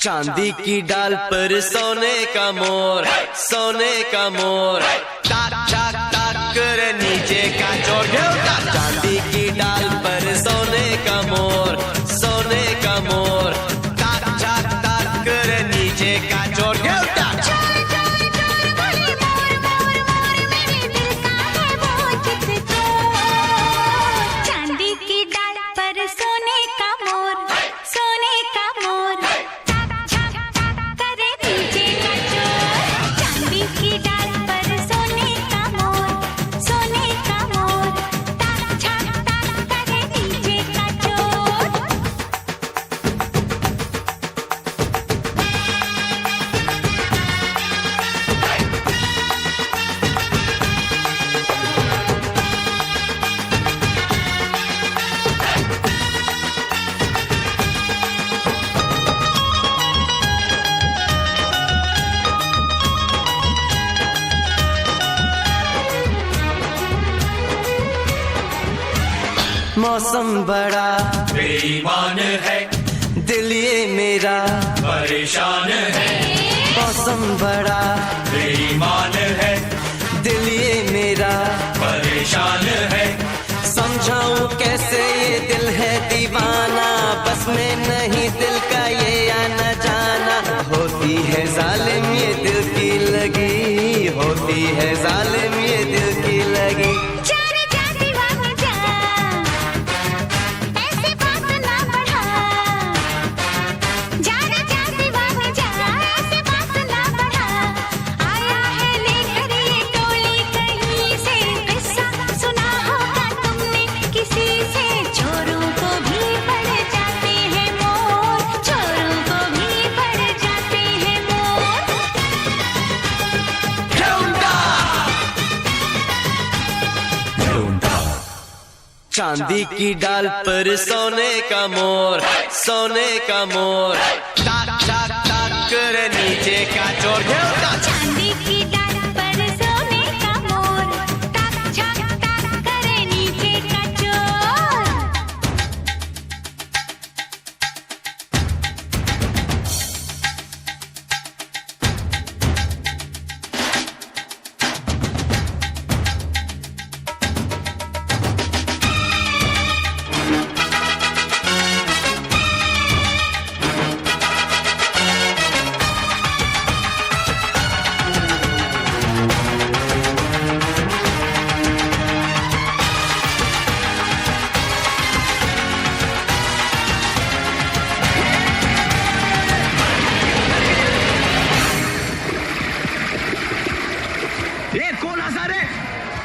चांदी की डाल पर सोने का मोर, सोने का मोर, ताक ताक ताक करे नीचे का चोर। चांदी की डाल पर सोने का मोर, सोने का मोर, ताक ताक ताक करे नीचे का चोर। मौसम बड़ा बेईमान है, दिल ये मेरा परेशान है। मौसम बड़ा बेईमान है, दिल ये मेरा परेशान है। समझाऊं कैसे ये दिल है दीवाना, बस में नहीं दिल का ये आना जाना। होती है जालिम ये दिल की लगी, होती है जालिम ये दिल की लगी। चांदी की डाल पर सोने का मोर, सोने का मोर, ताक ताक ताक करे नीचे का चोर। चांदी की डाल पर सोने का मोर, ताक ताक ताक करे नीचे का चोर।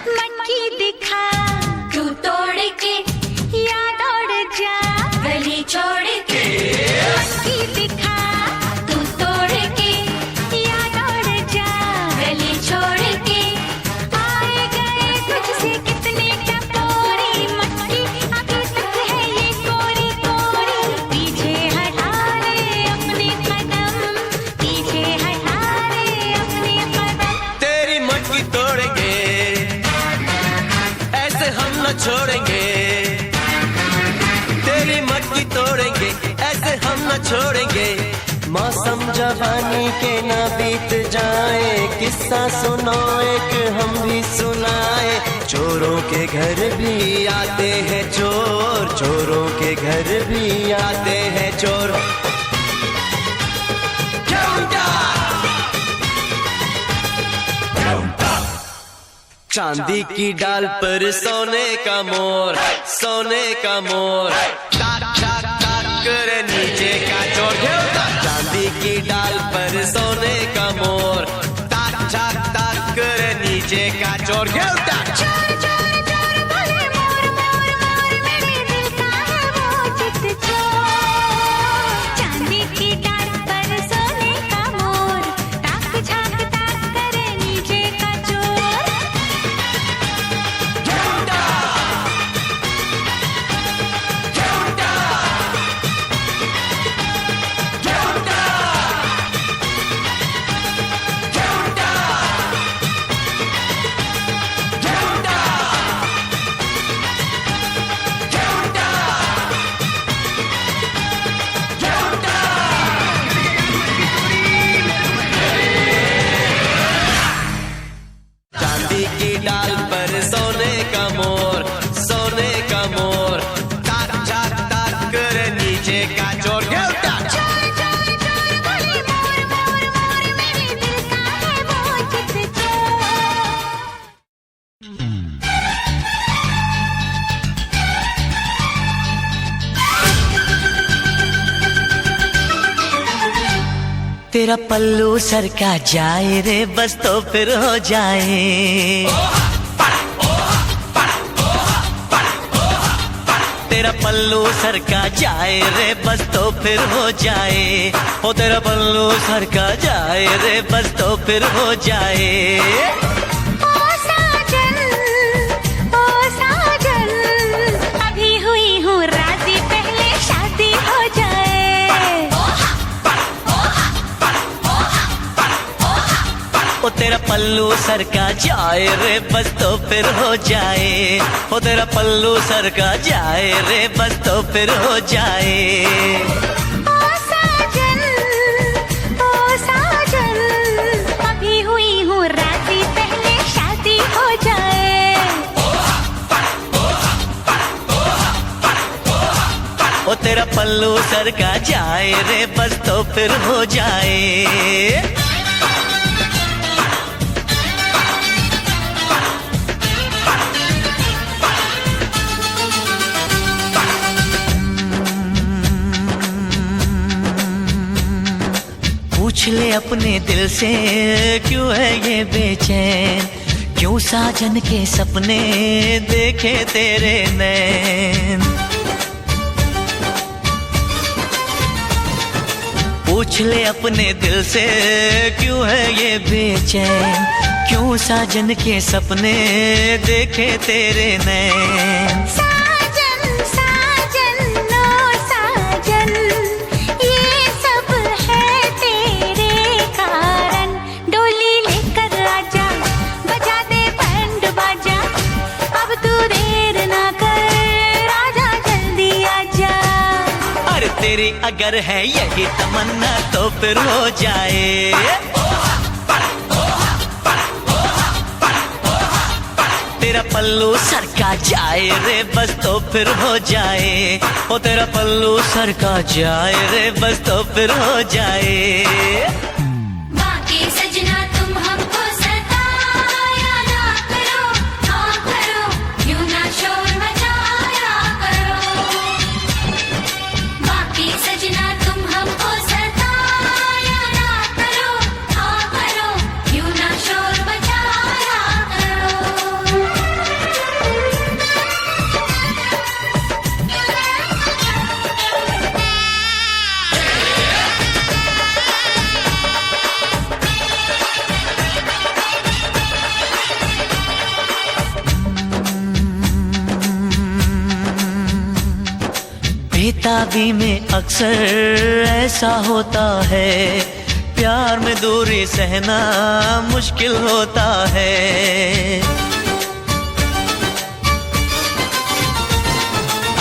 मटकी दिखा तू तोड़ के, याद उड़ जा गली छोड़ के। मटकी दिखा तू तोड़ के, याद उड़ जा गली छोड़ के। आए गए तुझसे कितने टपोरी, मटकी अभी तक है ये कोरी कोरी। पीछे हटा ले अपने कदम, पीछे हटा ले अपने कदम। तेरी मटकी तोड़ेंगे ऐसे हम न छोड़ेंगे, तेरी मटकी तोड़ेंगे ऐसे हम न छोड़ेंगे। मौसम जवानी के ना बीत जाए, किस्सा सुनो एक हम भी सुनाए। चोरों के घर भी आते हैं चोर, चोरों के घर भी आते हैं चोर। चांदी की डाल पर सोने का मोर, सोने का मोर, ताक ताक ताक करे नीचे का चोर। चांदी की डाल पर सोने का मोर, ताक ताक ताक करे नीचे का चोर। चांदी की डाल पर सोने का मोर, ताक झाक ताक करे नीचे का चोर। और गेल्टा। चोर चोर चोर बोले मोर मोर मोर, मेरे दिल का है वो चित चोर। तेरा पल्लू सर का जाए रे बस तो फिर हो जाए। तेरा पल्लू सर का जाए रे बस तो फिर हो जाए। ओ तेरा पल्लू सर का जाए रे बस तो फिर हो जाए। ओ साजन, ओ साजन, अभी हुई हूँ राजी, पहले शादी हो जाए। ओ तेरा पल्लू सर का जाए रे बस तो फिर हो जाए। ओ तेरा पल्लू सर का जाए रे बस तो फिर हो जाए। ओ साजन, ओ साजन, अभी हुई हूँ राजी, पहले शादी हो जाए। ओ तेरा पल्लू सर का जाए रे बस तो फिर हो जाए। पूछ ले अपने दिल से क्यों है ये बेचैन, क्यों साजन के सपने देखे तेरे नैन। पूछ ले अपने दिल से क्यों है ये बेचैन, क्यों साजन के सपने देखे तेरे नैन। साजन साजन ओ साजन, ये सब है तेरे कारण। डोली लेकर आजा, बजा दे बैंड बाजा, अब तू देर ना कर, राजा जल्दी आजा। अरे तेरी अगर है यही तमन्ना तो फिर हो जाए। तेरा पल्लू सर का जाए रे बस तो फिर हो जाए। ओ तेरा पल्लू सर का जाए रे बस तो फिर हो जाए। बाकी सजना तुम हमको सताया ना करो, हाँ करो, यूं ना शोर मचाया करो। बाकी सजना तुम हमको सताया ना करो, हाँ करो, यूं ना शोर मचाया करो। बेताबी में अक्सर ऐसा होता है, प्यार में दूरी सहना मुश्किल होता है।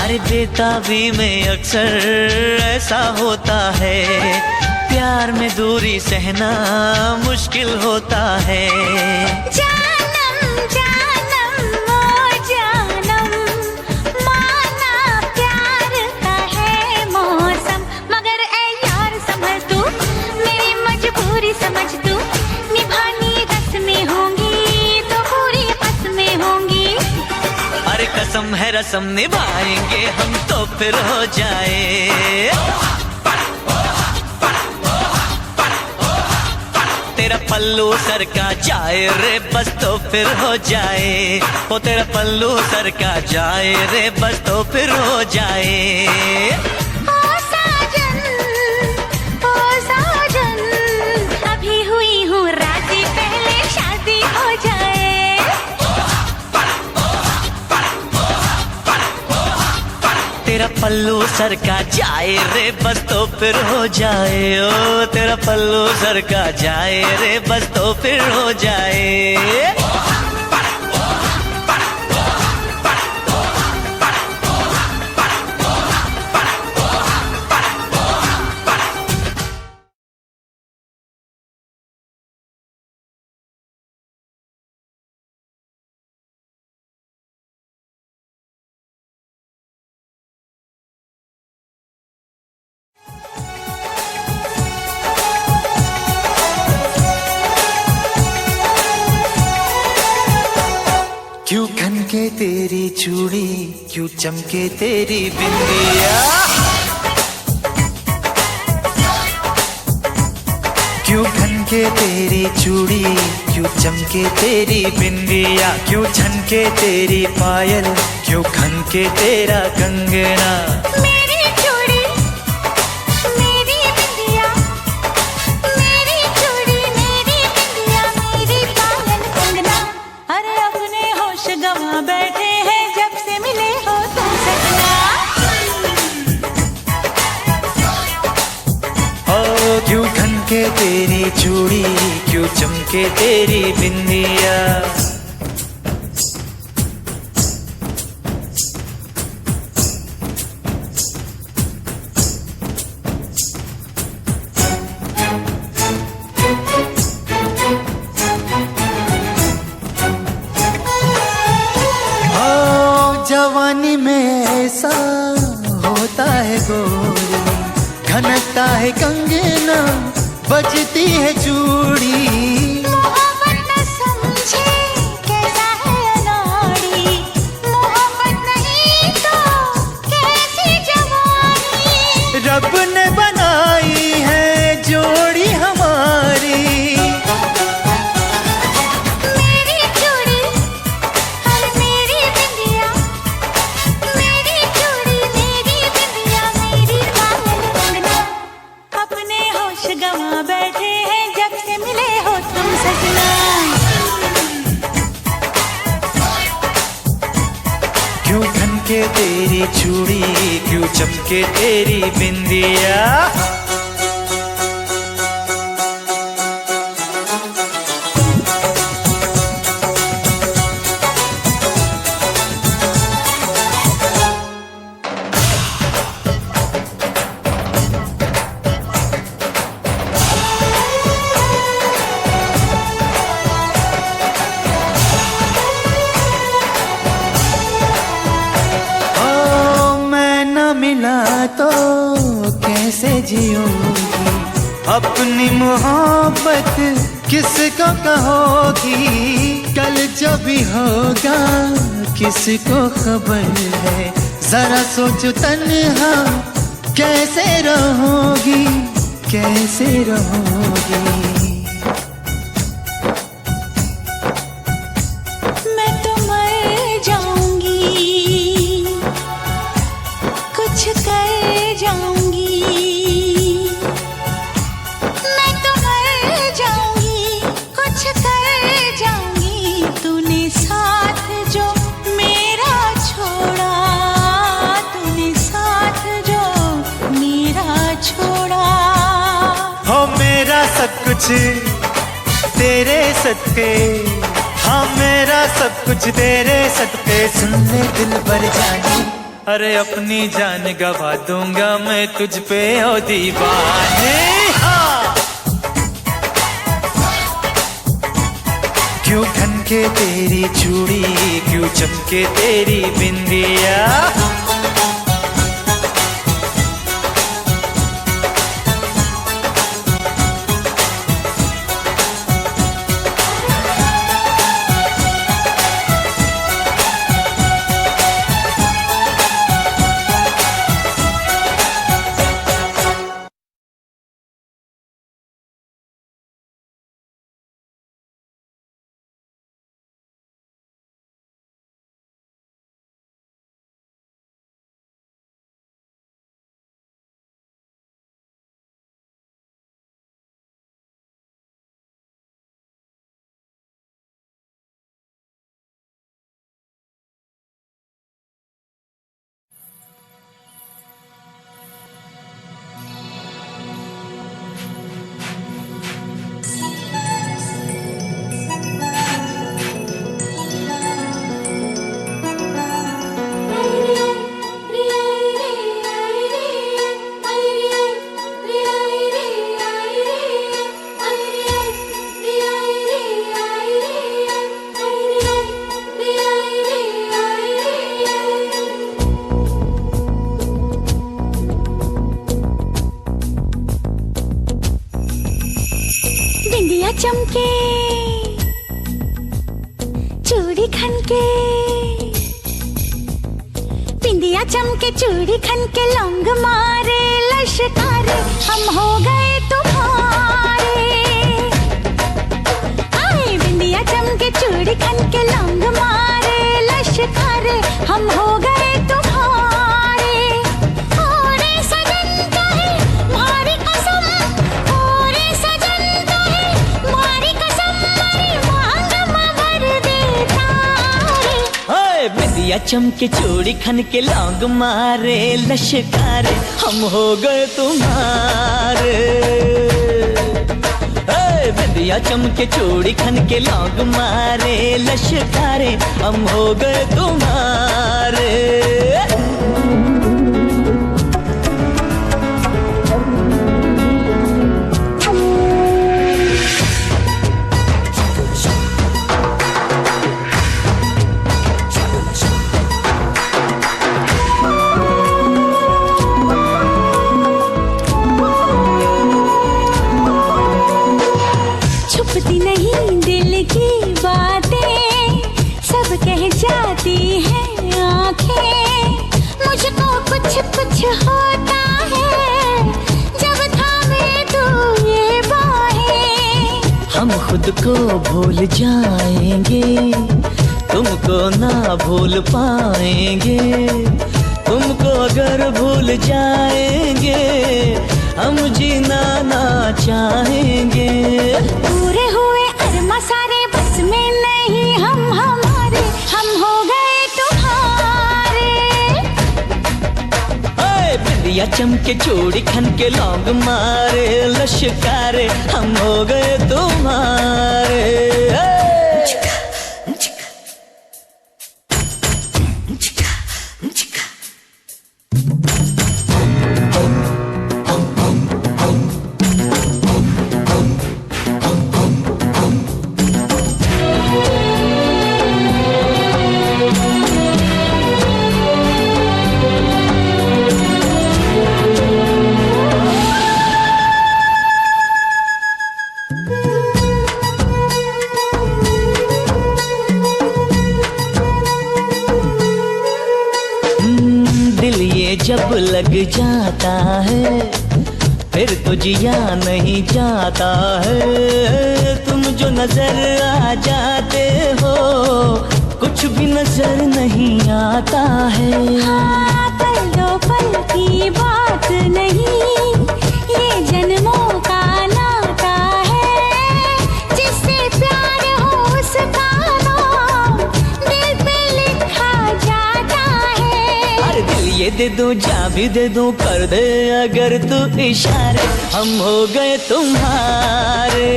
अरे बेताबी में अक्सर ऐसा होता है, प्यार में दूरी सहना मुश्किल होता है। जानम जानम ओ जानम, माना प्यार का है मौसम, मगर ऐ यार संभल तू, मेरी मजबूरी समझ तू, निभानी रस्में होंगी तो पूरी कसमें होंगी। अरे कसम है रस्म निभाएंगे हम तो फिर हो जाए। तेरा पल्लू सर का जाए रे बस तो फिर हो जाए। ओ तेरा पल्लू सर का जाए रे बस तो फिर हो जाए। ओ साजन, ओ साजन, अभी हुई हूँ राजी, पहले शादी हो जाए। तेरा पल्लू सर का जाए रे बस तो फिर हो जाए। ओ तेरा पल्लू सर का जाए रे बस तो फिर हो जाए। चूड़ी, क्यों चमके तेरी बिंदिया। क्यों खनके तेरी चूड़ी, क्यों चमके तेरी बिंदिया। क्यों छनके तेरी पायल, क्यों खनके तेरा कंगना। मेरी चूड़ी मेरी बिंदिया, मेरी चूड़ी मेरी बिंदिया, मेरी पायल कंगना। अरे अपने होश गंवा बैठे हैं जब से मिले हो तुम सजना। ओ क्यों खनके तेरी चूड़ी, क्यों चमके तेरी बिंदिया। जवानी में ऐसा होता है गोरी, खनकता है कंगना, बजती है चूड़ी। मोहब्बत न समझे कैसा है अनाड़ी, मोहब्बत नहीं तो कैसी जवानी। रब ने बनाई है जोड़ी हमारी। मेरी चूड़ी और मेरी बिंदिया, मेरी चूड़ी मेरी बिंदिया, मेरी पायल कंगना। अपने होश गंवा बैठे हैं जब से मिले हो तुम सजना। क्यों खनके तेरी चूड़ी, क्यों चमके तेरी बिंदिया। मिला तो कैसे जियोगी, अपनी मोहब्बत किसको कहोगी। कल जो भी होगा किसको खबर है, जरा सोचो तन्हा कैसे रहोगी, कैसे रहोगी। मैं तो मर जाऊंगी, कुछ कर जाऊंगी। मैं तो मर जाऊंगी, कुछ कर जाऊंगी। तूने साथ जो मेरा छोड़ा, तूने साथ जो मेरा छोड़ा। हो मेरा सब कुछ तेरे सदके, हाँ मेरा सब कुछ तेरे सदके। सुन ले दिल भर जानी, अरे अपनी जान गवा दूंगा मैं तुझ पे ओ दीवाने। हाँ क्यों खनके तेरी चूड़ी, क्यों चमके तेरी बिंदिया। चमके चूड़ी खनके बिंदिया चमके चूड़ी खन के लौंग मारे लश्कारे हम हो गए तुम्हारे। आए बिंदिया चमके चूड़ी खन के लौंग मारे लश्कारे हम हो गए तुम्हारे। ओरे सजन का है मारी कसम, ओरे सजन का है मारी कसम, मारी मांग मवर दे तारे। बिंदिया चमके चूड़ी खन के लौंग मारे लश्कारे हम हो गए तुम्हारे। बिंदिया चमके चूड़ी खन के लौंग मारे लश्कारे हम हो गए तुम्हारे। छुपती नहीं दिल की बातें, सब कह जाती हैं आंखें। मुझको कुछ कुछ होता है जब थामे तू ये बाहें। हम खुद को भूल जाएंगे, तुमको ना भूल पाएंगे। तुमको अगर भूल जाएंगे हम जीना ना चाहेंगे। पूरे हुए अरमा सारे बस में नहीं हम हमारे, हम हो गए तुम्हारे। बिंदिया चमके चूड़ी खन के लौंग मारे लश्कारे हम हो गए तुम्हारे। दिल ये जब लग जाता है फिर तो जिया नहीं जाता है। तुम जो नजर आ जाते हो कुछ भी नजर नहीं आता है। हाँ, पल दो पल की बात नहीं, ये जन्मों का नाता है। जिससे प्यार हो उसका नाम दिल पे लिखा जाता है। अरे दिल ये दे दूं जा भी दे दूं कर दे अगर तू इशारे हम हो गए तुम्हारे।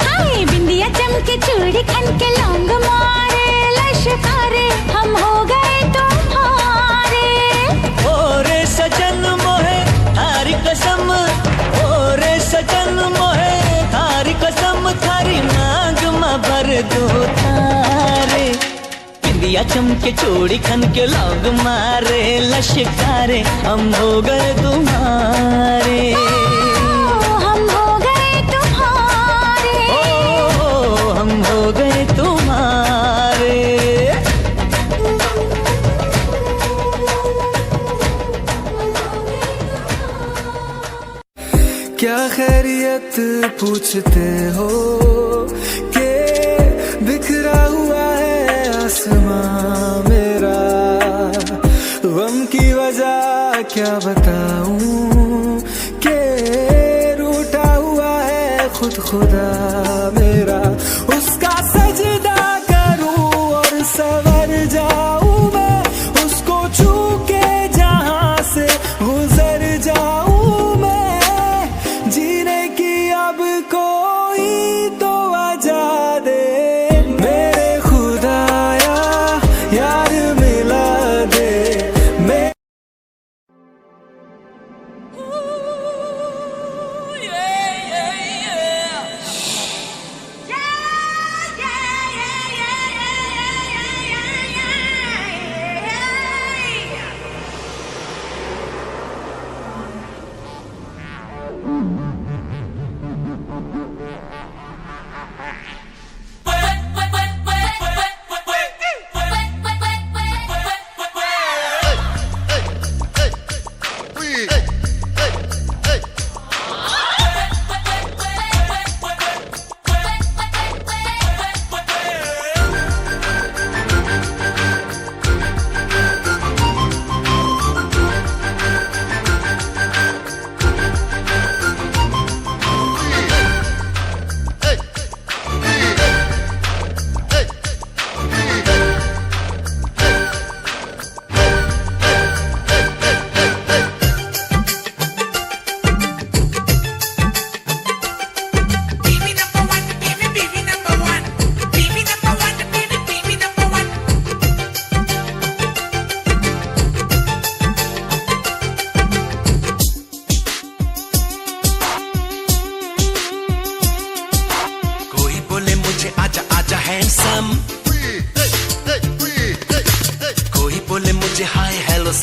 हाय बिंदिया चमके चूड़ी खन के लौंग मारे लश्कारे हम हो गए तुम्हारे। ओरे सजन मोहे थारी कसम, ओरे सजन मोहे थारी कसम, थारी मांग में भर दो तारे। बिंदिया चमके चूड़ी खन के लौंग मारे लश्कारे हम हो गए तुम्हारे। हम हो गए तुम्हारे। हम हो गए तुम्हारे। क्या खैरियत पूछते हो कि बिखरा हुआ है आसमां मेरा। गम की वजह क्या बताऊं कि रूठा हुआ है खुद खुदा मेरा। उसका सजदा करूं और सवर जाऊं मैं, उसको छू के जहां से गुजर जाऊं मैं। जीने की अब कोई तो वजह दे मेरे खुदाया, यार मिला दे मैं।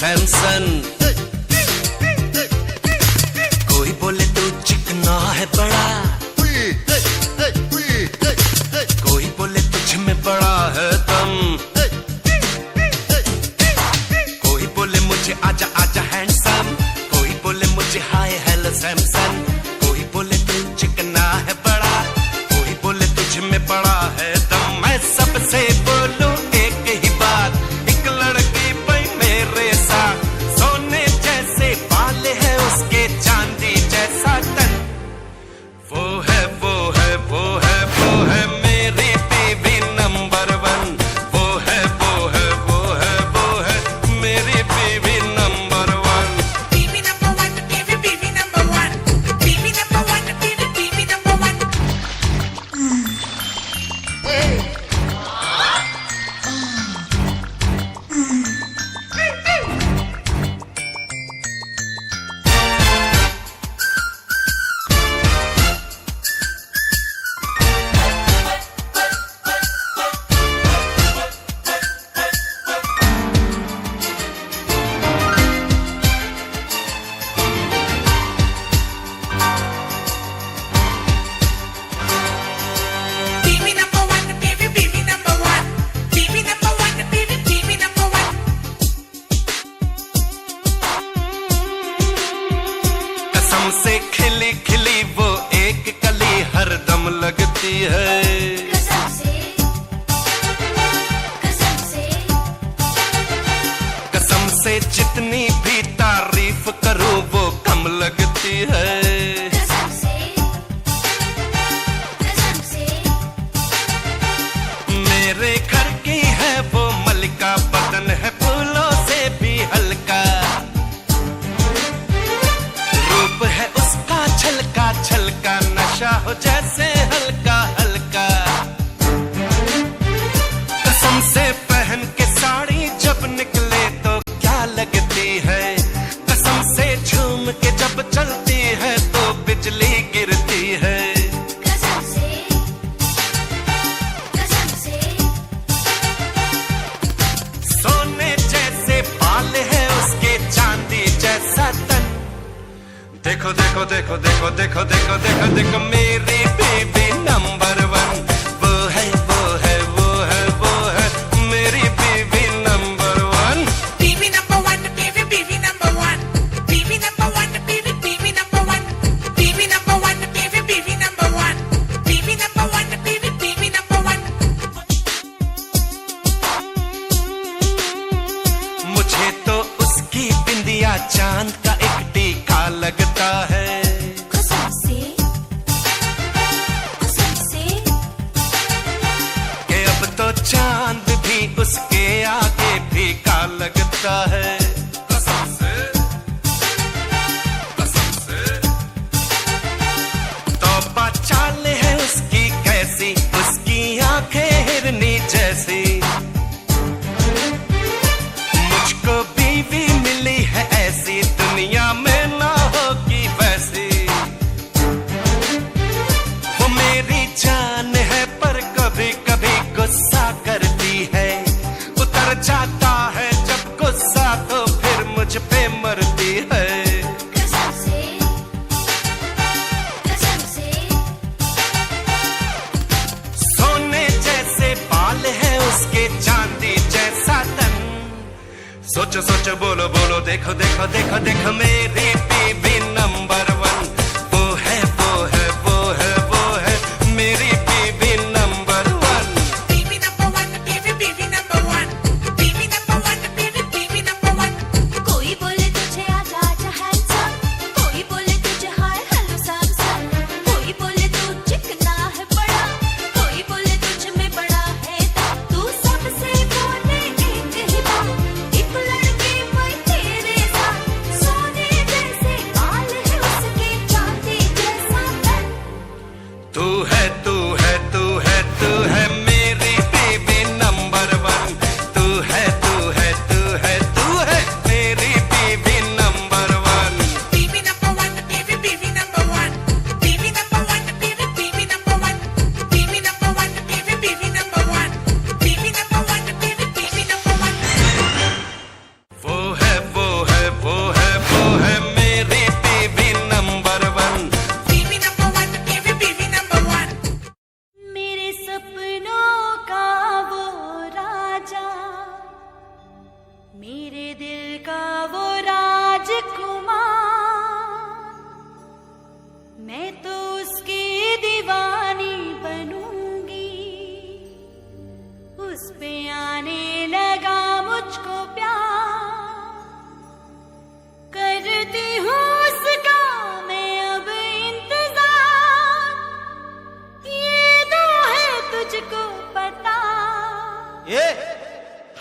सैमसन। कोई बोले तू चिकना है बड़ा, कोई बोले तुझ में बड़ा है दम, कोई बोले मुझे आजा आजा हैंडसम, कोई बोले मुझे हाय हेलो सैमसन। कोई बोले तू चिकना है बड़ा, कोई बोले तुझ में बड़ा है दम। मैं सबसे बोलूं एक ही बात, एक लड़की पे मेरे साथ, सोने जैसे बाल है उसके चांदी जैसा तन। वो है वो है वो है वो है मेरी बीवी नंबर वन। वो है वो है वो है वो है मेरी बीवी number one. Baby number one, baby number one, baby number one, baby number one. Baby number one, baby number one, baby number one, baby number one. कसम से खिली खिली वो एक कली हरदम लगती है। कसम से, कसम से, कसम से जितनी भी तारीफ करूं वो कम लगती है। कसम से, कसम से, मेरे घर की है वो मलिका, बदन है फूलों से भी हल्का, रूप है उसका छलका छलका, नशा हो जैसे हल्का हल्का। कसम से पहन के साड़ी जब निकले तो क्या लगती है, कसम से झूम के जब चलती है तो बिजली गिरती है। कसम से, कसम से, सोने जैसे बाल है उसके चांदी जैसा तन। देखो देखो देखो देखो देखो देखो देखो देखो मेरी बीवी नंबर वन। वो है वो है वो है वो है मेरी बीवी number one. Baby number one, baby number one, baby number one, baby number one, baby number one, baby number one, baby number one, baby number one. मुझे तो उसकी बिंदिया चांद का एक टीका लगता है। कसम से, कसम से, कि अब तो चांद भी उसके आगे फीका लगता है। कसम से, कसम से, तौबा चाल है उसकी कैसी, उसकी आंखें हिरनी जैसी। मुझको बीवी मिली है ऐसी, दुनिया में ना होगी वैसी। वो मेरी जान है पर कभी कभी गुस्सा करती है, उतर जाता है जब गुस्सा तो फिर मुझ पे मरती है। कसम से, कसम से, सोने जैसे बाल है उसके चांदी जैसा तन। सोचो सोचो बोलो बोलो देखो देखो देखो देखो मेरी बीवी नंबर वन। वो है वो है वो है वो है मेरी बीवी number one. Baby number one, baby number one, baby number one, baby number one. कोई बोले तुझे आजा आजा हैंडसम, कोई बोले तुझे हाय हेलो सैमसन, कोई बोले तू चिकना है बड़ा, कोई बोले तुझ में बड़ा है दम। तू सबसे बोले एक ही बात, एक लड़की मैं तेरे साथ, सोने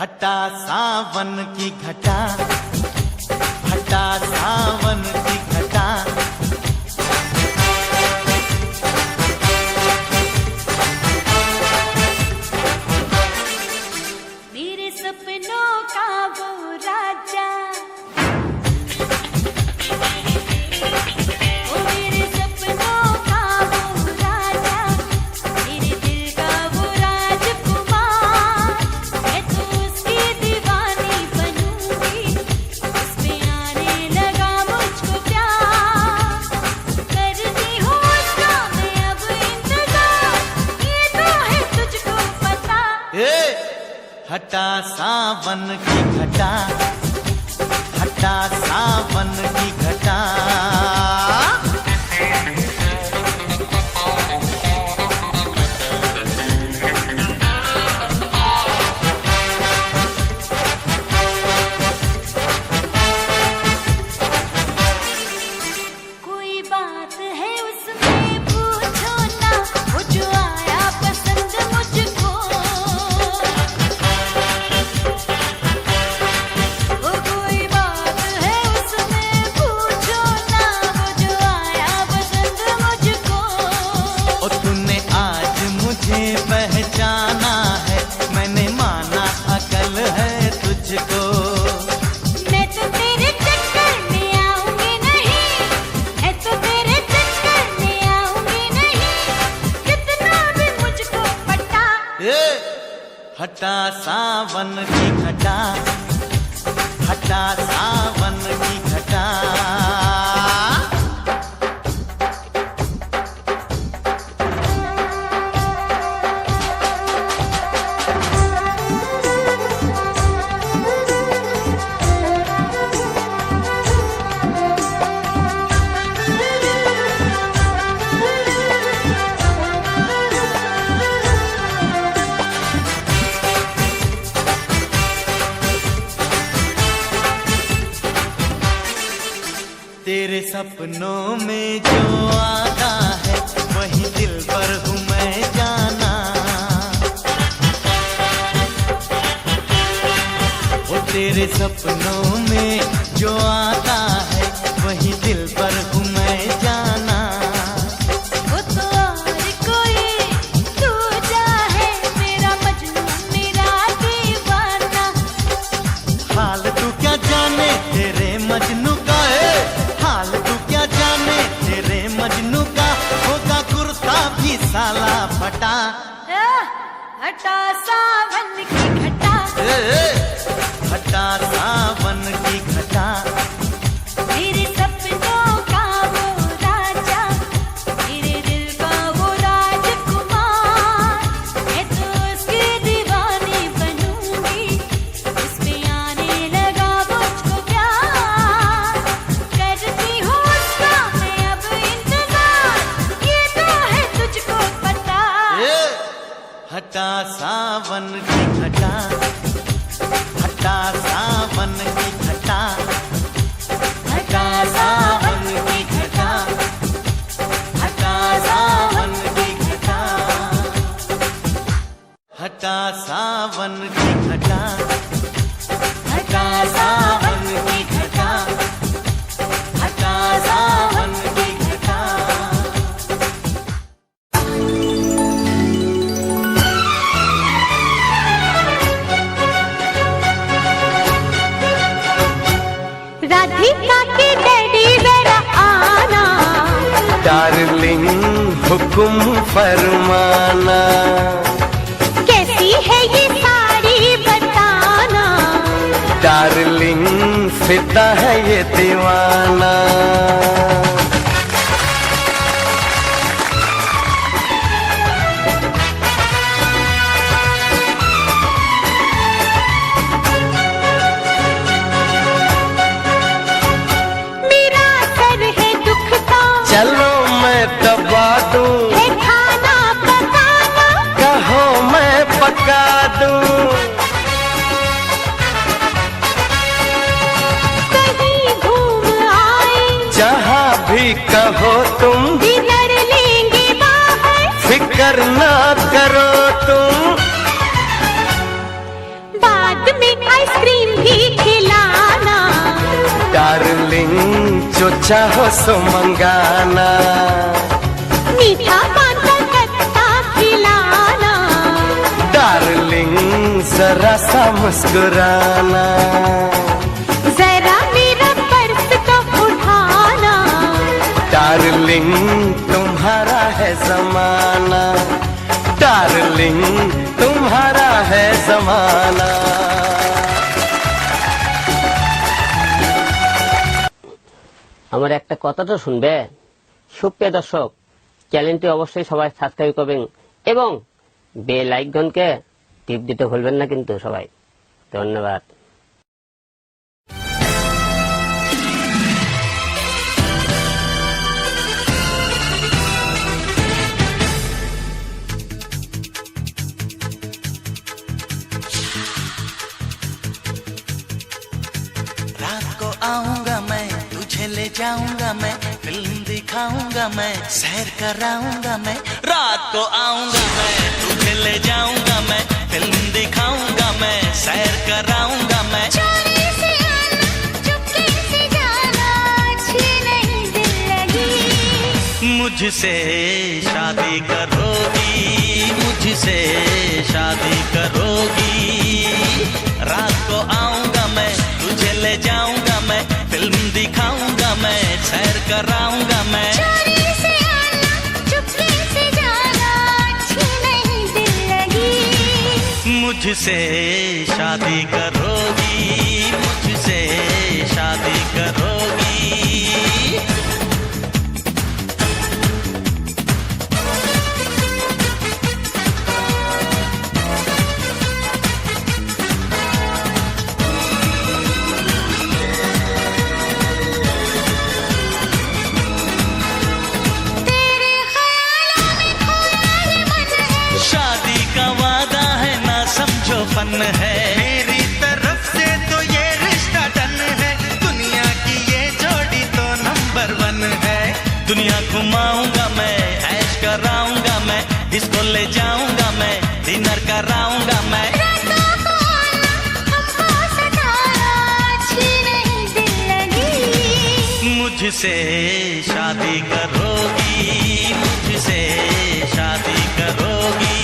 हटा सावन की घटा, हटा सावन की घटा। मेरे सपनों का वो राजा, ओ मेरे सपनों का वो राजा, मेरे दिल का वो राजकुमार, मैं तो उसकी दीवानी बनूंगी, उस पे आने लगा मुझको प्यार, करती हूँ उसका मैं अब इंतजार, ये तो है तुझको पता। हटा सावन की घटा, हटा सावन की घटा। कोई बात है उसमें पूछो ना, वो जो आया पसंद मुझको, वो कोई बात है उसमें पूछो ना, वो जो आया पसंद मुझको। ओ तूने आज मुझे पहचाना है, मैंने माना अकल है तुझको। मैं तो तेरे चक्कर में आऊंगी नहीं, मैं तो तेरे चक्कर में आऊंगी नहीं, कितना भी मुझको पटा। हटा सावन की घटा, हटा सावन की घटा। तेरे सपनों में जो आता है, वही दिल पर हूँ मैं जाना। वो तेरे सपनों में जो आता है, वही दिल पर हूँ मैं जाना। वो तो और कोई दूजा है, मेरा मजनू मेरा दीवाना। हाल तू क्या जाने तेरे मजनू का है, हाल तू क्या जाने तेरे मजनू का, होगा कुर्ता भी साला फटा। हटा सावन की घटा, हटा सावन की घटा। मेरे सपनों का वो राजा, मेरे दिल का वो राजकुमार, मैं तो उसकी दीवानी बनूंगी, उस पे आने लगा मुझको प्यार, करती हूँ उसका मैं अब इंतजार, ये तो है तुझको पता। हटा सावन की घटा, हटा सावन की घटा, हटा सावन की घटा, हटा सावन की घटा, हटा सावन की घटा, हटा सावन की घटा, हटा सावन की घटा। राधिका के डैडी जरा आना, डार्लिंग हुक्म फरमाना, कैसी है ये साड़ी बताना, डार्लिंग फिदा है ये दीवाना। मेरा सर है दुख का, चलो मैं दबा दूं, है खाना पकाना, कहो मैं पका दूं। कहीं घूम आए, जहाँ भी कहो तुम, डिनर लेंगे बाहर, फिक्र ना करो तुम। बाद आइसक्रीम भी खिलाना, डार्लिंग जो चाहो सो मंगाना, मीठा पान कलकत्ता खिलाना, डार्लिंग जरा सा मुस्कुराना, जरा मेरा पर्स तो उठाना, डार्लिंग तुम्हारा है जमाना, डार्लिंग तुम्हारा है जमाना। আমার একটা কথা তো শুনবে। সুপ্রিয় দর্শক, চ্যানেলটি অবশ্যই সবাই সাবস্ক্রাইব করবেন এবং বেল আইকনকে টিপ দিতে ভুলবেন না কিন্তু সবাই। ধন্যবাদ। रात को आऊंगा मैं, तुझे ले जाऊंगा मैं, फिल्म दिखाऊंगा मैं, सैर कराऊंगा मैं। रात को आऊंगा मैं, तुझे ले जाऊंगा मैं, फिल्म दिखाऊंगा मैं, सैर कराऊंगा मैं। चोरी से आना, चुपके से जाना, अच्छी नहीं दिल लगी। मुझसे शादी करोगी, मुझसे शादी करोगी। रात को आऊंगा मैं, तुझे ले जाऊंगा मैं, फिल्म दिखाऊंगा मैं, सैर कराऊंगा मैं। चोरी से आना, चुपके से जाना, अच्छी नहीं दिल लगी। मुझसे शादी करोगी, मुझसे शादी करोगी। तेरे ख्यालों में खोया ये मन है, शादी का वादा है ना समझो फन है। मेरी तरफ से तो ये रिश्ता डन है, दुनिया की ये जोड़ी तो नंबर 1 है। दुनिया घुमाऊंगा मैं, ऐश कराऊंगा मैं, डिस्को ले जाऊंगा मैं, डिनर कराऊंगा मैं। रातों को आना, हमको सताना, अच्छी नहीं दिल लगी। मुझसे शादी करोगी, मुझसे शादी करोगी।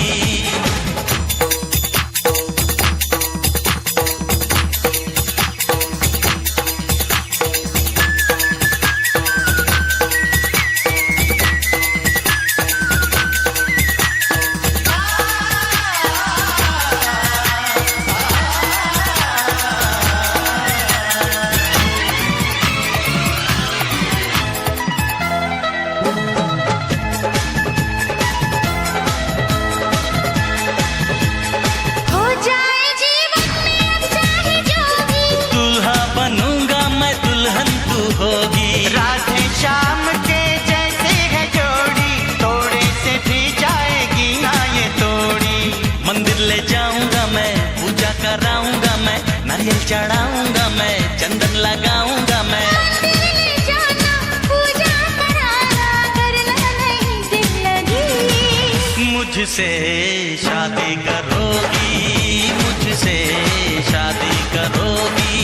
हो जाए जीवन में अब चाहे जो भी, दूल्हा बनूंगा मैं, दुल्हन तू होगी। राधे श्याम के जैसे है जोड़ी, तोड़े से भी जाएगी ना ये तोड़ी। मंदिर ले जाऊंगा मैं, पूजा कराऊंगा मैं, नारियल चढ़ाऊंगा मैं, चंदन लगाऊंगा मैं। मंदिर ले जाना, पूजा कराना, करना नहीं दिल लगी। मुझसे शादी करोगी, मुझसे शादी करोगी।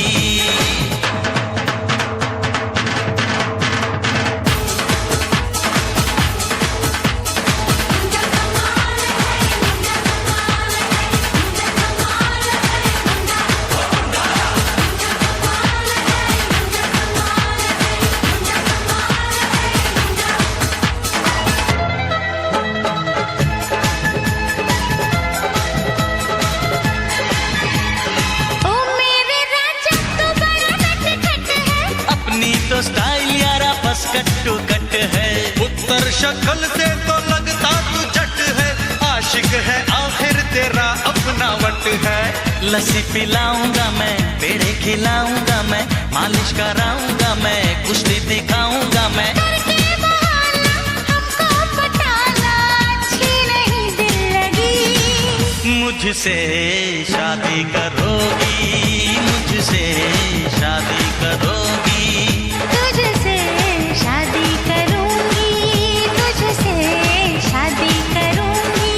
ओ मेरे राजा तू बड़ा नटखट है, अपनी तो स्टाइल यारा बस कट्टू कट है। उत्तर शक्ल से तो लगता तू जट है, आशिक है आखिर तेरा अपना वट है। लस्सी पिलाऊंगा मैं, पेड़े खिलाऊंगा मैं, मालिश कराऊंगा मैं, कुश्ती दिखाऊंगा मैं। करके बहाना, हमको पटाना, अच्छी नहीं दिल लगी। मुझसे शादी करोगी, मुझसे शादी करोगी। तुझसे शादी करूंगी, तुझसे शादी करूंगी।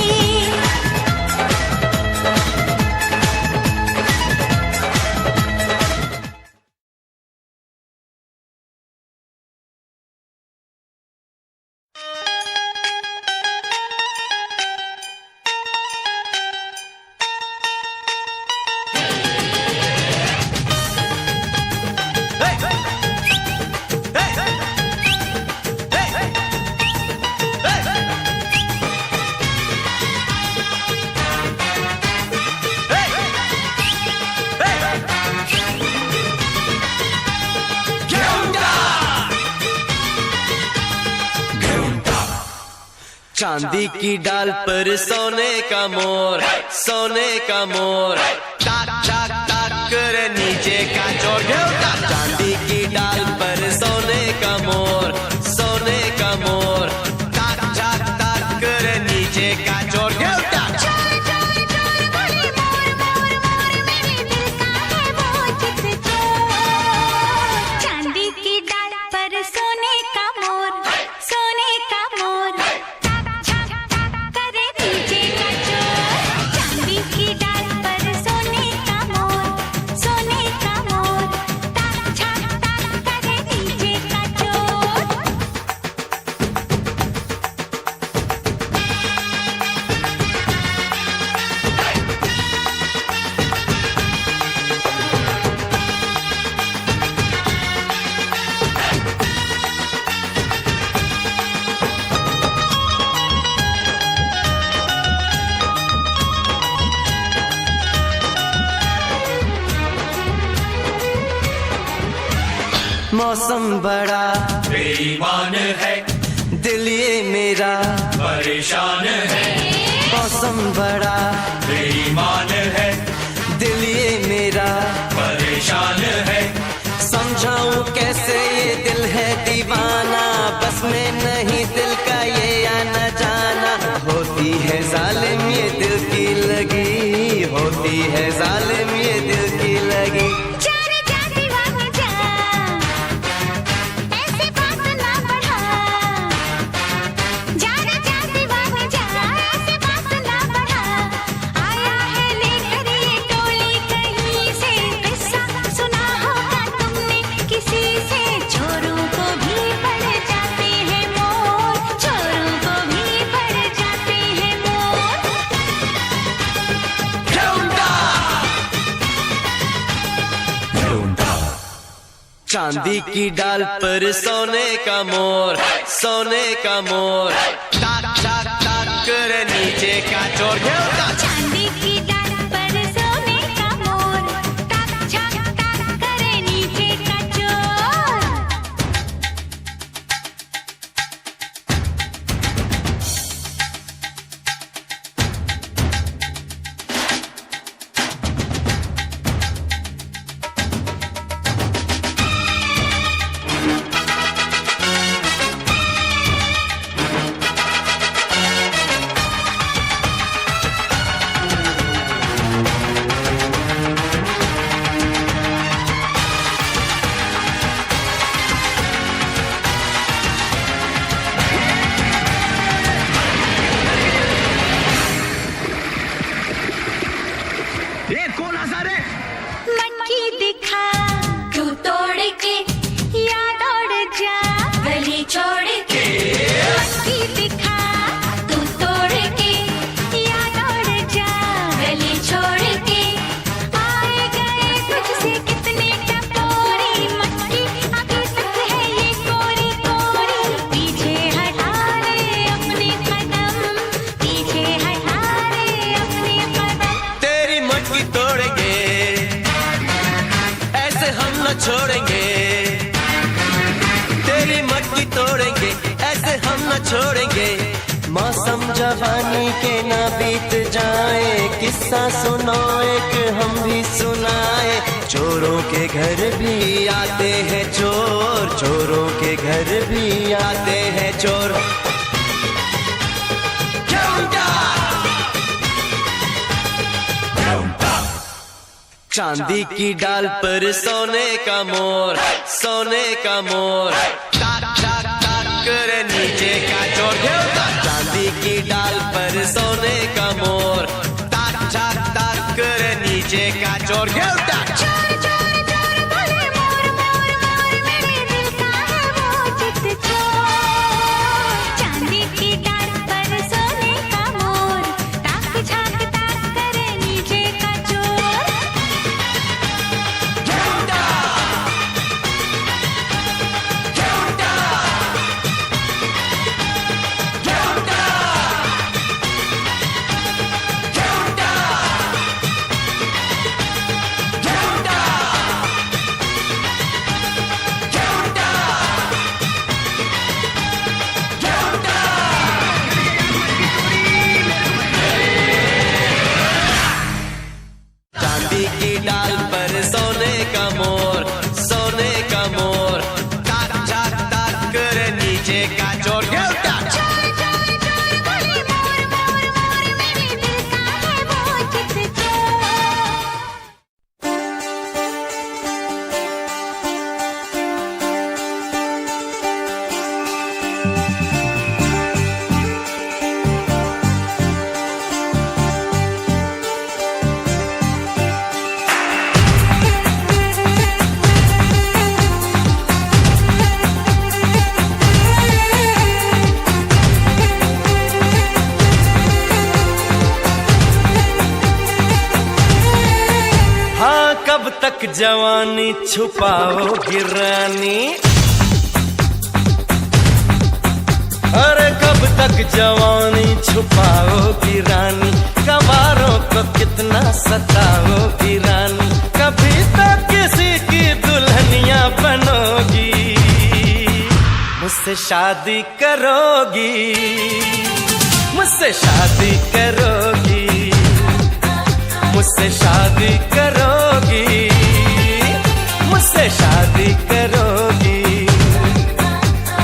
चांदी की डाल पर सोने का मोर, सोने का मोर, टाक टाक टाक करे नीचे का चोर घेवटा। चांदी की डाल पर सोने का मोर, सोने का मोर, टाक टाक टाक करे नीचे का चोर घेवटा। चांदी की डाल पर सोने का मोर, सोने का मोर, टाक टाक टाक करे नीचे का चोर। चांदी की डाल पर सोने का मोर, सोने का मोर, टाक टाक टाक करे नीचे का चोर। मौसम बड़ा बेईमान है, दिल ये मेरा परेशान है, मौसम बड़ा बेईमान है, दिल ये मेरा परेशान है, समझाऊं कैसे ये दिल है दीवाना, बस में नहीं दिल का ये आना जाना। होती है जालिम ये दिल की लगी, होती है जालिम ये दिल की लगी। जाने जा दीवाने जा, ऐसे बात ना बढ़ा। जाने जा दीवाने जा, ऐसे बात ना बढ़ा। आया है लेकर ये टोली कहीं से, किस्सा सुना होगा तुमने किसी से। चोरों को भी पड़ जाते हैं मोर, चोरों को भी पड़ जाते हैं मोर। चांदी की डाल पर सोने का मोर, सोने का मोर, टाक टाक टाक करे नीचे का चोर घेवटा। चांदी की डाल पर सोने का मोर, टाक टाक टाक करे नीचे का चोर। मटकी दिखा तू तोड़ के, याद उड़ जा गली छोड़ के। मटकी दिखा तू तोड़ के, याद उड़ जा गली छोड़ के। आए गए तुझसे कितने टपोरी, मटकी अभी तक है ये कोरी कोरी। पीछे हटा रे अपने कदम, पीछे हटा रे अपने कदम। तेरी मटकी तोड़ेंगे, ऐसे हम न छोड़ेंगे। तेरी मटकी तोड़ेंगे, ऐसे हम न छोड़ेंगे। मौसम जवानी के ना बीत जाए, किस्सा सुनो एक हम भी सुनाए। चोरों के घर भी आते हैं चोर, चोरों के घर भी आते हैं चोर। चांदी की डाल पर सोने का मोर, सोने का मोर, टाक टाक टाक करे नीचे का चोर घेवटा। चांदी की डाल पर सोने का मोर, टाक टाक टाक करे नीचे का चोर घेवटा। चोर चोर चोर बोले मोर मोर मोर, मेरे दिल का है वो चित चोर। चांदी की डाल पर सोने का मोर, ताक झाक ताक करे नीचे का चोर। घेवटा, घेवटा। डीजे का जोर गिरता चोर चोर चोर बोले मोर मोर मोर मेरे दिल का है वो चित चोर। हाँ कब तक जवानी छुपाओगी रानी, अरे कब तक जवानी छुपाओगी रानी, कवारों को कितना सताओगी रानी, कभी तक किसी की दुल्हनिया बनोगी, मुझसे शादी करोगी, मुझसे शादी करोगी, मुझसे शादी करोगी, मुझसे शादी करोगी।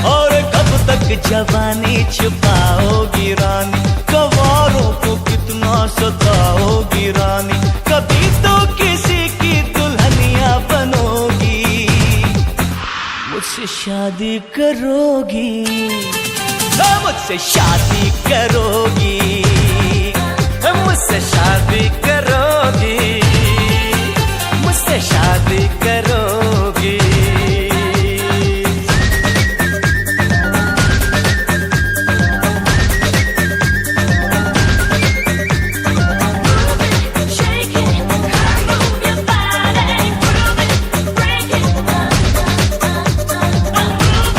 और कब तक जवानी छुपाओगी रानी, कवारों को कितना सताओगी रानी, कभी तो किसी की दुल्हनिया बनोगी, मुझसे शादी करोगी, मुझसे शादी करोगी, मुझसे शादी करोगी, मुझसे शादी करोगी। Shake it, move your body, groove it, break it, move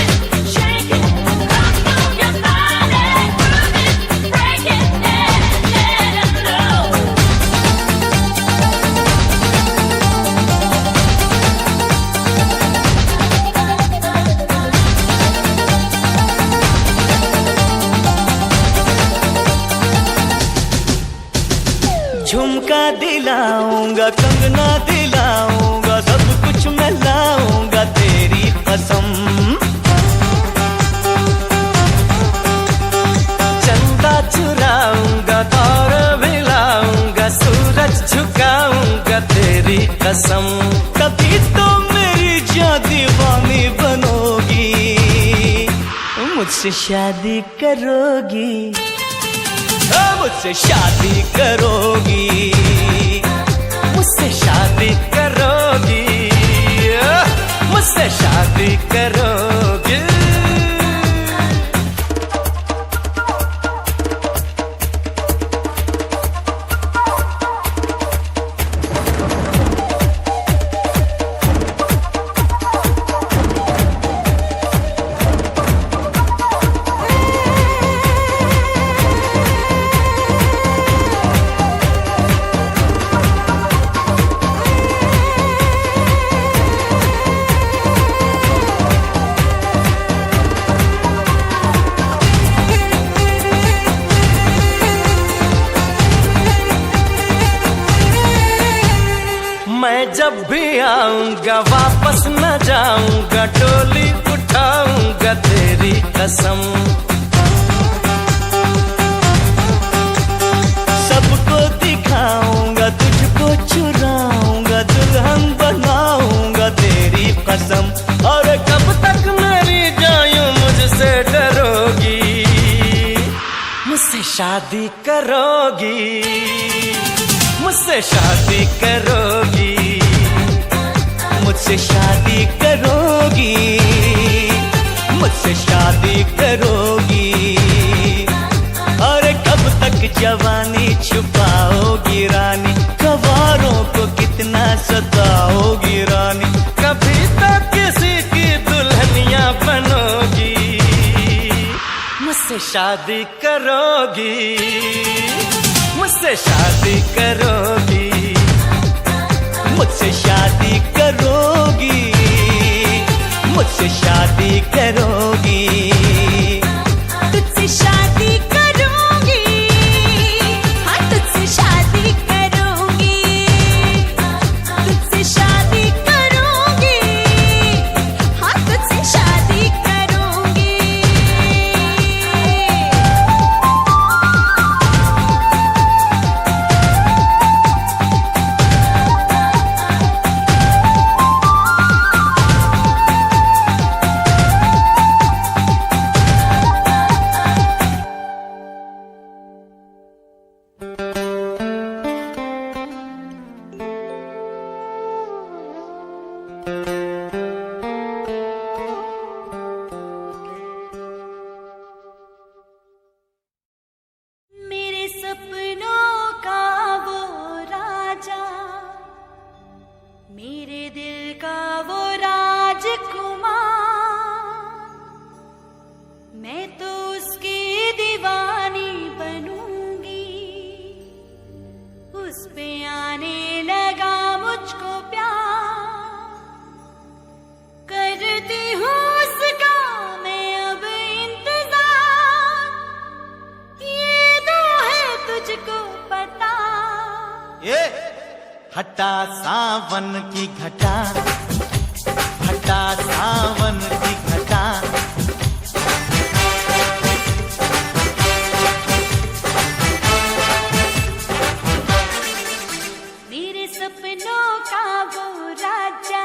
it, shake it, move your body, groove it, break it, let it flow. झुमका दिलाऊंगा, कंगना दिलाऊंगा, सब कुछ मैं लाऊंगा तेरी कसम, चंदा चुराऊंगा, दौर भिलाऊंगा, सूरज झुकाऊंगा तेरी कसम, तभी तो मेरी जान दीवानी बनोगी, मुझसे शादी करोगी, मुझसे शादी करोगी, मुझसे शादी करोगी, मुझसे शादी करोगी। मैं जब भी आऊंगा वापस न जाऊंगा, डोली उठाऊंगा तेरी कसम, सबको दिखाऊंगा, तुझको चुराऊंगा, दुल्हन बनाऊंगा तेरी कसम, और कब तक मेरी जायूं मुझसे डरोगी, मुझसे शादी करोगी, मुझसे शादी करोगी, मुझसे शादी करोगी, मुझसे शादी करोगी, और कब तक जवानी छुपाओगी रानी, कवारों को कितना सताओगी रानी, कभी तक किसी की दुल्हनिया बनोगी, मुझसे शादी करोगी, मुझसे शादी करोगी, मुझसे शादी करोगी, मुझसे शादी करोगी, तुझसे शादी करूंगी, हाँ तुझसे शादी करूंगी, तुझसे शादी करूंगी, हाँ तुझसे शादी करूंगी। मैं तो उसकी दीवानी बनूंगी, उस पे आने लगा मुझको प्यार, करती हूँ उसका मैं अब इंतजार, ये तो है तुझको पता। ये हटा सावन की घटा, हटा सावन की घटा, मेरे सपनों का वो राजा,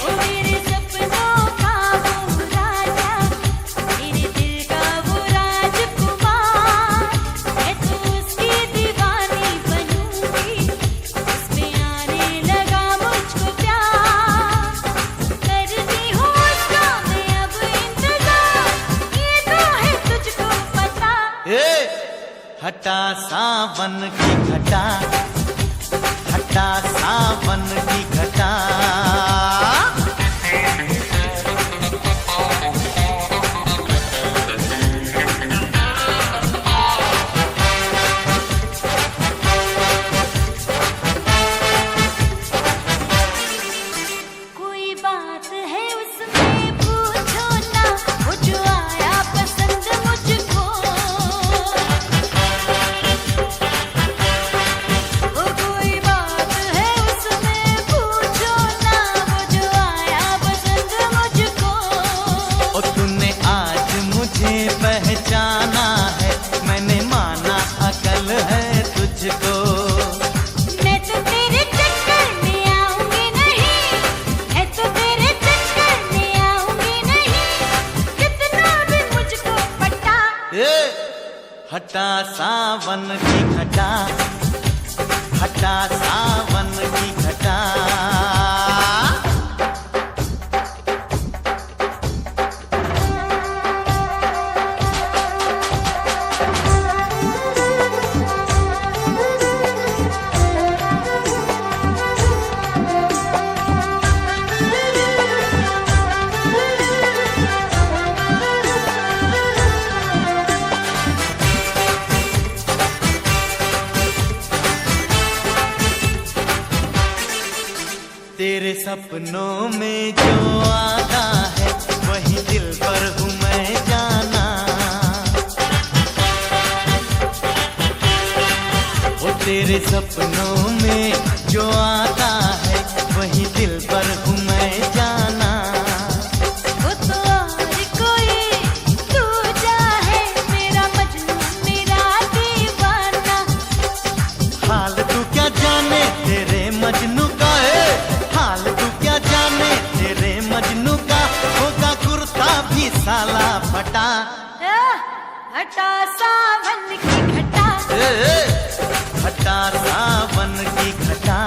ओ मेरे सपनों का वो राजा, मेरे दिल का वो राजकुमार, मैं तो उसकी दीवानी बनूंगी, उस पे आने लगा मुझको प्यार, करती हूँ उसका मैं अब इंतजार, ये तो है तुझको पता। ए हटा सावन की घटा, हटा सावन की घटा, कोई बात है उसमें पूछो ना, वो जो आया पसंद मुझको, ओ कोई बात है उसमें पूछो ना, वो जो आया पसंद मुझको। और तूने आज मुझे पहचाना है, मैंने माना अकल है तुझको, मैं तो तेरे चक्कर में आऊंगी नहीं, मैं तो तेरे चक्कर में आऊंगी नहीं, कितना भी मुझको पटा। ए हटा सावन की घटा, हटा सावन की घटा, तेरे सपनों में जो आता है वही दिल पर हूँ मैं जाना, वो तेरे सपनों में जो आता है वही दिल पर हूँ मैं जाना, वो तो और कोई दूजा है, मेरा मजनू मेरा दीवाना। हाल तू क्या जाने तेरे मजनू का है, हाल तू क्या जाने तेरे मजनू का, होगा कुर्ता भी साला फटा। हटा सावन की घटा, हटा सावन की घटा,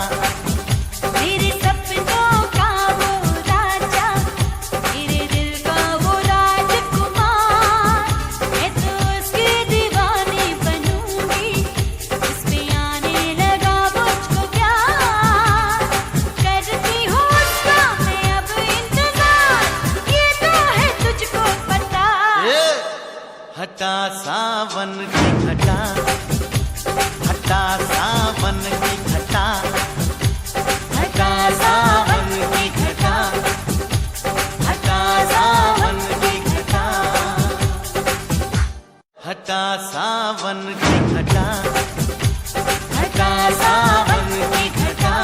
मेरे सपनों का वो राजा, मेरे दिल का वो राजकुमार, मैं तो उसकी दीवानी बनूंगी, उस पे आने लगा मुझको प्यार, करती हूँ उसका मैं अब इंतजार, ये तो है तुझको पता। हटा सावन की घटा, हटा सावन की घटा, हटा सावन की घटा, हटा सावन की घटा, हटा सावन की घटा, हटा सावन की घटा,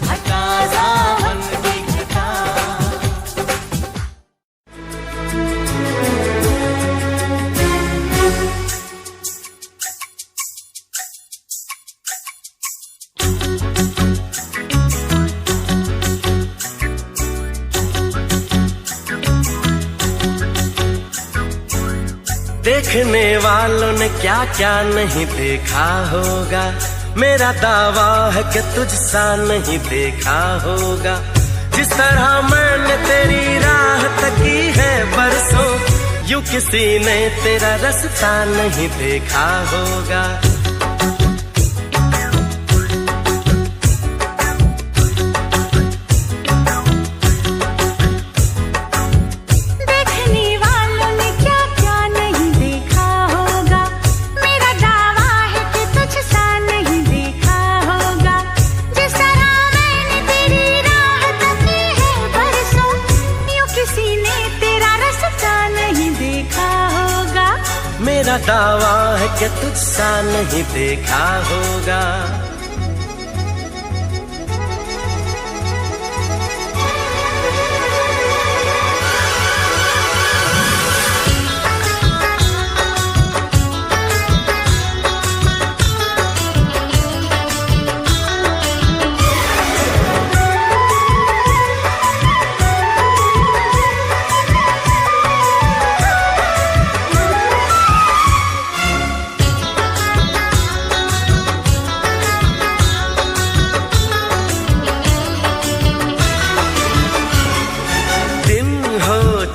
हटा सावन की घटा। देखने वालों ने क्या क्या नहीं देखा होगा, मेरा दावा है कि तुझसा नहीं देखा होगा, जिस तरह मैंने तेरी राह तकी है बरसों, यूं किसी ने तेरा रास्ता नहीं देखा होगा। दावा है कि तुझसा नहीं देखा होगा।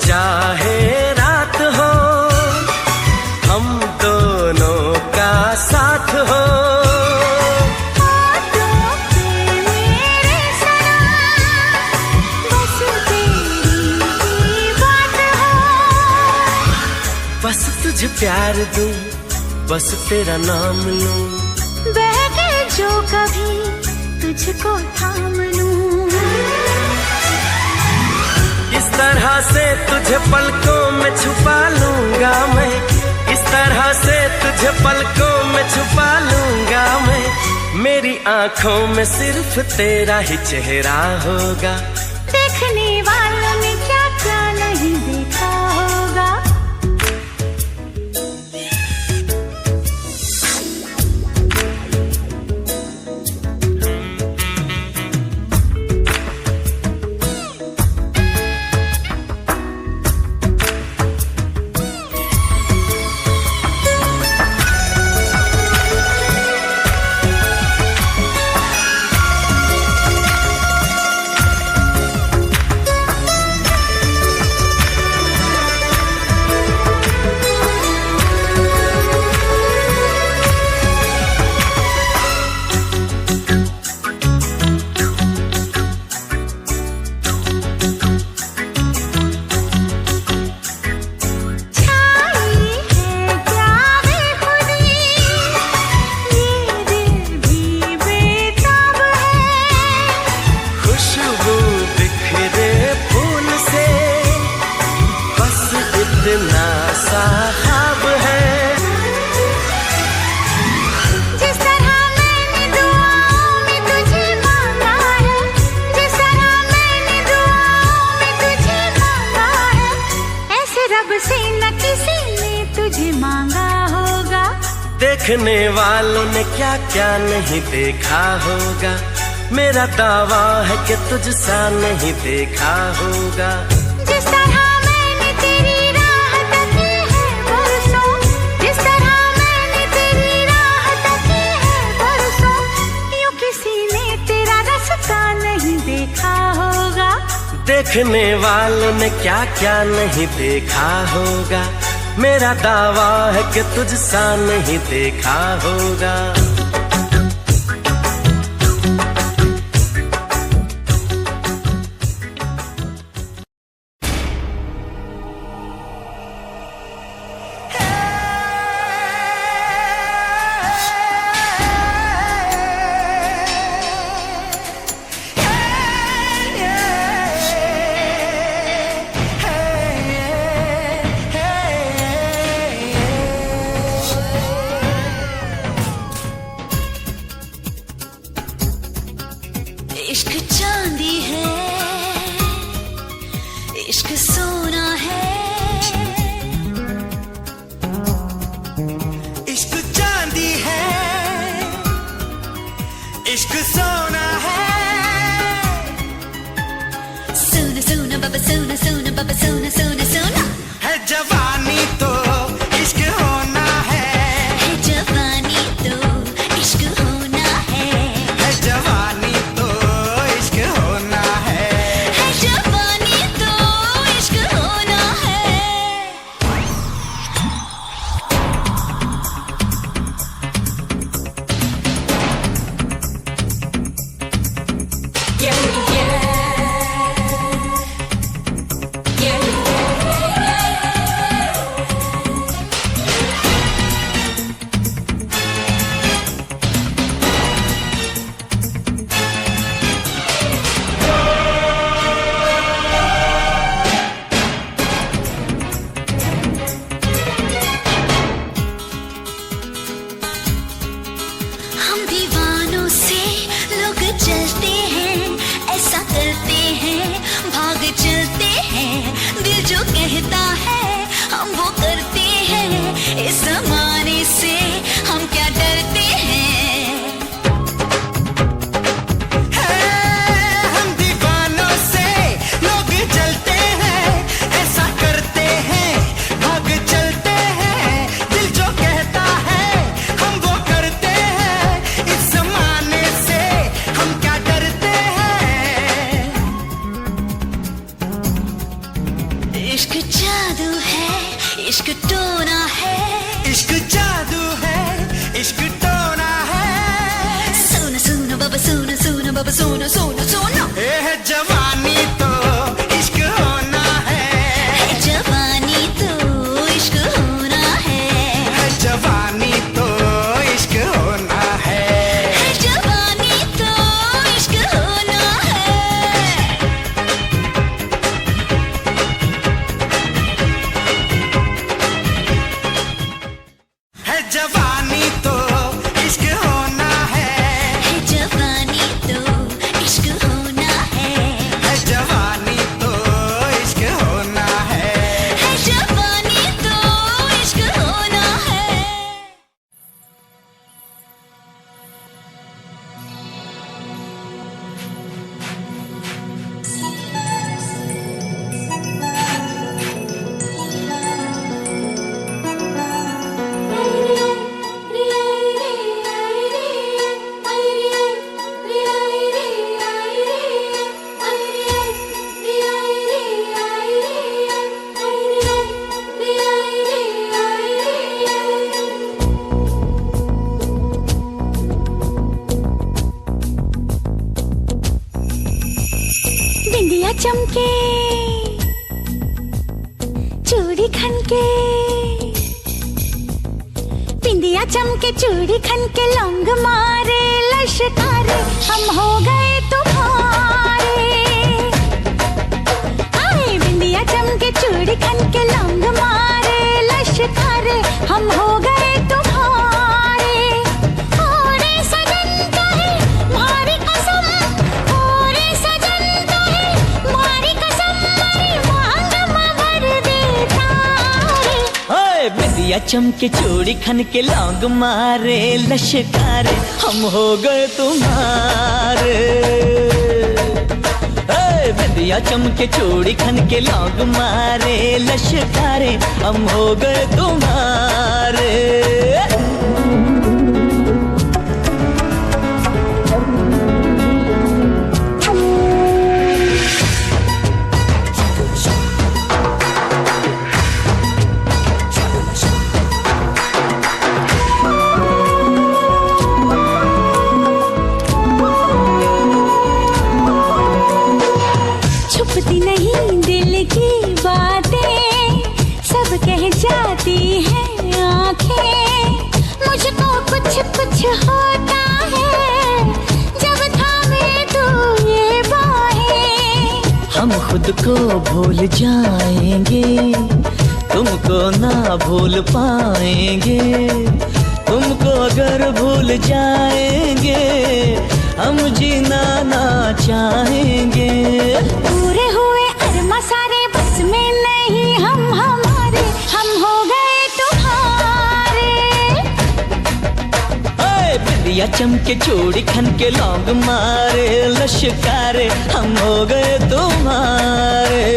चाहे रात हो हम दोनों का साथ हो। मेरे सनम बस तेरी बात हो। बस तुझे प्यार दूं, बस तेरा नाम लूं, बहके जो कभी तुझको थाम लूं। इस तरह से तुझे पलकों में छुपा लूंगा मैं, इस तरह से तुझे पलकों में छुपा लूंगा मैं। मेरी आंखों में सिर्फ तेरा ही चेहरा होगा। देखने वालों ने क्या क्या नहीं देखा होगा। इतना साहब है जिस तरह मैंने दुआओं में तुझे मांगा है, जिस तरह मैंने दुआओं में तुझे मांगा है, ऐसे रब से न किसी ने तुझे मांगा होगा। देखने वालों ने क्या क्या नहीं देखा होगा। मेरा दावा है कि तुझसा नहीं देखा होगा। जिस तरह मैंने तेरी राह तकी है बरसों, जिस तरह मैंने तेरी राह तकी है बरसों, यूं किसी ने तेरा रास्ता नहीं देखा होगा। देखने वालों ने क्या क्या नहीं देखा होगा। मेरा दावा है कि तुझसा नहीं देखा होगा। इश्क चांदी है, इश्क सोना है, इश्क चांदी है, इश्क सोना है। सोना सोना बाबा सोना सोना बाबा सोना सोना सोना है जवानी तो इश्क होना है, है जवानी तो इश्क होना है, है जवानी तो इश्क होना है। है जवानी तो इश्क होना है। Yeah, yeah. Yeah, yeah. हैं, दिल जो कहता है हम वो करते हैं, इस जमाने से हम क्या डरते हैं। हम दीवानों से लोग जलते हैं, ऐसा करते हैं, भाग चलते हैं, दिल जो कहता है हम वो करते हैं, इस जमाने से हम क्या डरते हैं। इश्क जादू है, इश्क टोना है, इश्क जादू है, इश्क टोना है, सुनो सुनो बाबा सुनो सुनो बाबा सुनो सुनो सुनो, ए है जवानी तो इश्क होना है, जवानी तो इश्क होना है, जवानी तो इश्क होना है। जवानी तो इश्क होना है। है जवानी तो इश्क होना है, जवानी तो इश्क होना है, जवानी तो इश्क होना है। जवानी तो इश्क होना है। बिंदिया चमके, चूड़ी खनके, बिंदिया चमके चूड़ी खनके, लौंग मारे लश्कारे, हम हो गए तुम्हारे। आए बिंदिया चमके चूड़ी खनके, लौंग मारे लश्कारे, हम हो गए तुम्हारे। ओरे सजन का है मारी कसम, ओरे सजन का है मारी कसम, मेरी मांग में भर दे तारे। ओए बिंदिया चमके चूड़ी खन के लौंग मारे लश्कारे, हम हो गए तुम्हारे। ओए बिंदिया चमके चूड़ी खन के लौंग मारे लश्कारे, हम हो गए तुम्हारे। छुपती नहीं दिल की बातें, सब कह जाती हैं आंखें, मुझको कुछ कुछ होता है, जब थामे तू ये बाहें। हम खुद को भूल जाएंगे, तुमको ना भूल पाएंगे, तुमको अगर भूल जाएंगे, हम जीना ना चाहेंगे। पूरे हुए अरमा सारे बस में नहीं हम हमारे, हम हो गए तुम्हारे। ओए बिंदिया चमके चूड़ी खन के लौंग मारे लश्कारे, हम हो गए तुम्हारे।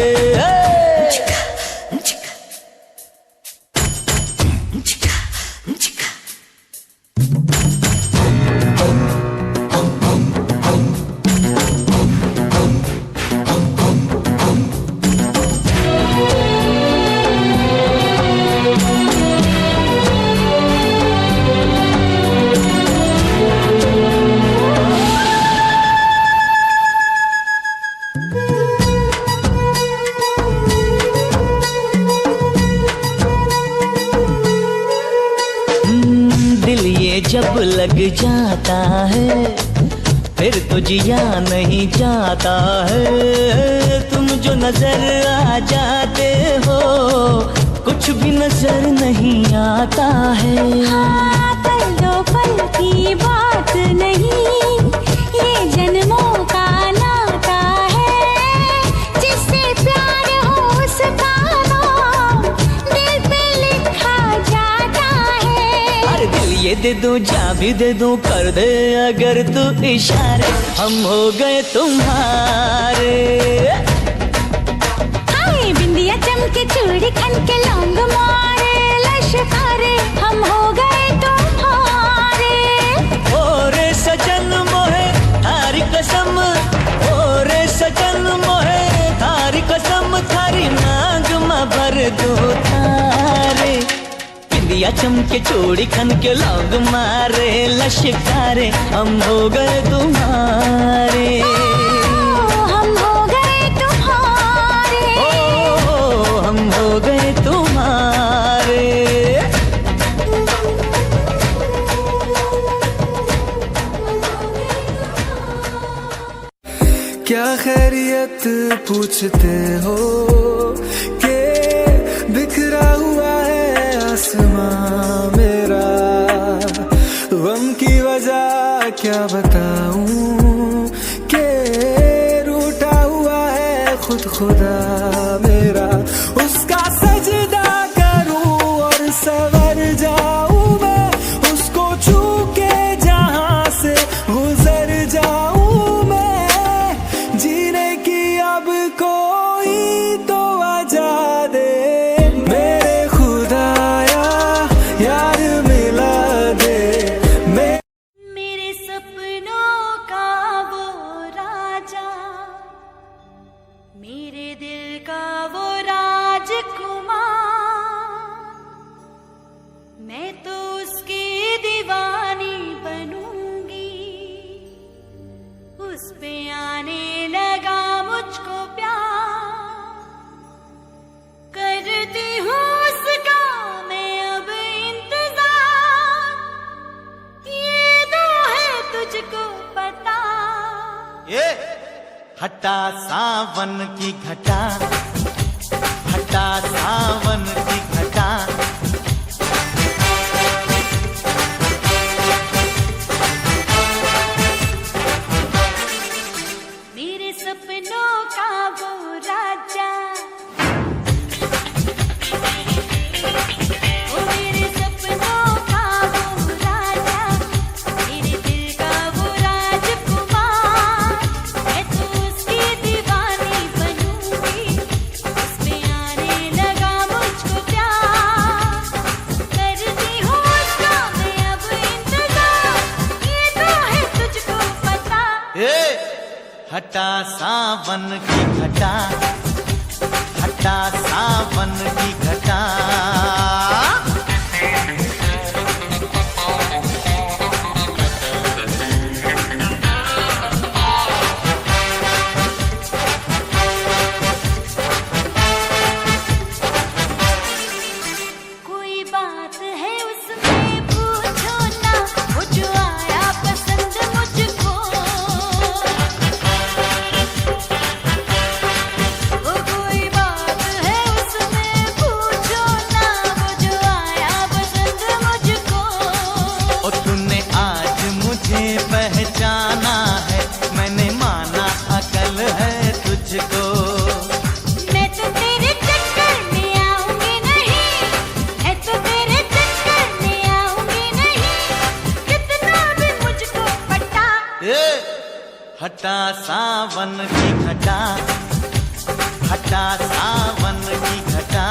दिल ये जब लग जाता है, फिर तो जिया नहीं जाता है। तुम जो नजर आ जाते हो, कुछ भी नजर नहीं आता है। हाँ, पल दो पल की बात नहीं, ये जन्मों का नाता है, जिससे प्यार हो दे दूं, जा भी दे दूं, कर दे अगर तू इशारे, हम हो गए तुम्हारे। हाय बिंदिया चमके चूड़ी खन के लौंग मारे लश्कारे, हम हो गए तुम्हारे। ओरे सजन मोहे थारी कसम, ओरे सजन मोहे थारी कसम, थारी मांग में भर दो थारे। बिंदिया चमके चूड़ी खन के लौंग मारे लश्कारे, हम हो गए तुम्हारे। हम हो गए तुम्हारे। ओ हम हो गए तुम्हारे। क्या खैरियत पूछते हो कि बिखरा हुआ है आसमां मेरा, गम की वजह क्या बताऊं कि रूठा हुआ है खुद खुदा मेरा। उसका सजदा करूं और सवर जाऊं मैं, उसको छू के जहां से गुजर जाऊं मैं, जीने की अब कोई तो वजह दे मेरे खुदाया, यार मिला दे। मेरे सपनों का वो राजा, मेरे दिल का वो राजकुमार, मैं तो उसकी दीवानी बनूंगी, उस पे आने लगा मुझको प्यार, करती हूँ उसका मैं अब इंतजार, ये तो है तुझको पता। ये हटा सावन की घटा, हटा सावन की घटा, मेरे सपनों का वो राजा, ओ मेरे सपनों का वो राजा, मेरे दिल का वो राजकुमार, मैं तो उसकी दीवानी बनूंगी, उस पे आने लगा मुझको प्यार, करती हूँ उसका मैं अब इंतजार, ये तो है तुझको पता। ये हटा सावन की घटा, हटा सावन की घटा। कोई बात है उसमें पूछो ना, वो जो आया पसंद मुझको, वो कोई बात है उसमें पूछो ना, वो जो आया पसंद मुझको। और तूने आज मुझे पहचाना है, मैंने माना अकल है तुझको। मैं तो तेरे चक्कर में आऊंगी नहीं, मैं तो तेरे चक्कर में आऊंगी नहीं, कितना भी मुझको पटा। ये हटा सावन की घटा, हटा सावन की घटा।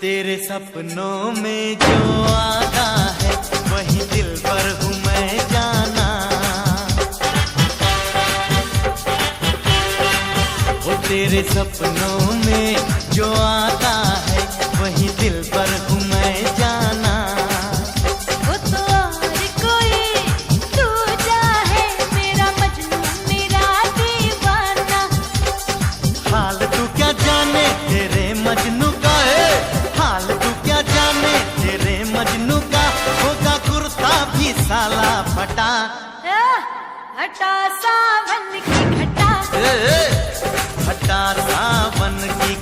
तेरे सपनों में जो आता है वही दिल पर हूँ मैं जाना, वो तेरे सपनों में जो आता है वही दिल पर हूँ मैं जाना। वो तो और कोई दूजा है, मेरा मजनू मेरा दीवाना। हाल तू क्या जाने तेरे मजनू का है, हाल तू क्या जाने तेरे मजनू का, होगा कुर्ता साला फटा हटा सावन की घटा हटा सावन की